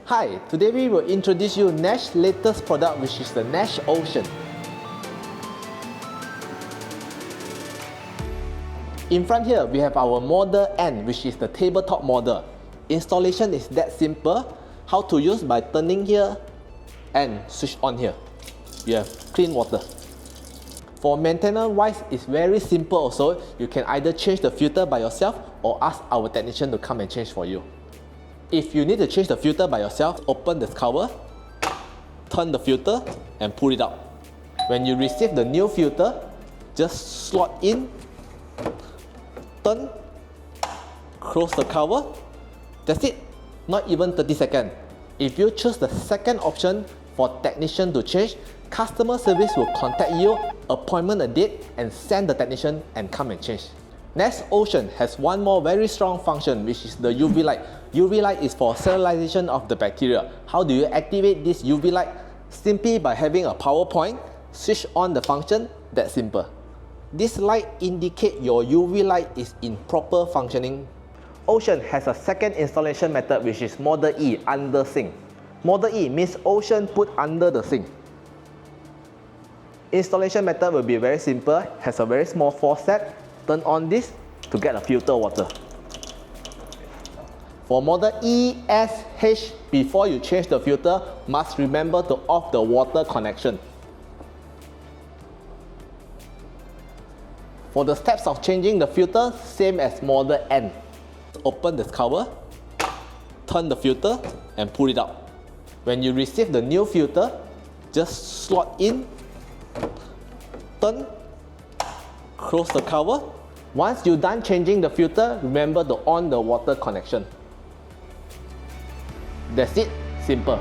Hi, today we will introduce you NESH latest product, which is the NESH Ocean. In front here, we have our model N, which is the tabletop model. Installation is that simple. How to use by turning here and switch on here. You have clean water. For maintenance wise, it's very simple also. You can either change the filter by yourself or ask our technician to come and change for you. If you need to change the filter by yourself, open this cover, turn the filter and pull it out. When you receive the new filter, just slot in, turn, close the cover. That's it. Not even 30 seconds. If you choose the second option for technician to change, customer service will contact you, appointment a date, and send the technician and come and change. NESH Ocean has one more very strong function, which is the UV light. UV light is for sterilization of the bacteria. How do you activate this UV light? Simply by having a power point, switch on the function. That's simple. This light indicates your UV light is in proper functioning. Ocean has a second installation method, which is Model E, Undersink. Model E means Ocean put under the sink. Installation method will be very simple, has a very small faucet. Turn on this to get a filter water. For Model ESH, before you change the filter, must remember to off the water connection. For the steps of changing the filter, same as Model N. Open this cover, turn the filter and pull it out. When you receive the new filter, just slot in, turn, close the cover. Once you're done changing the filter, remember to on the water connection. That's it, simple.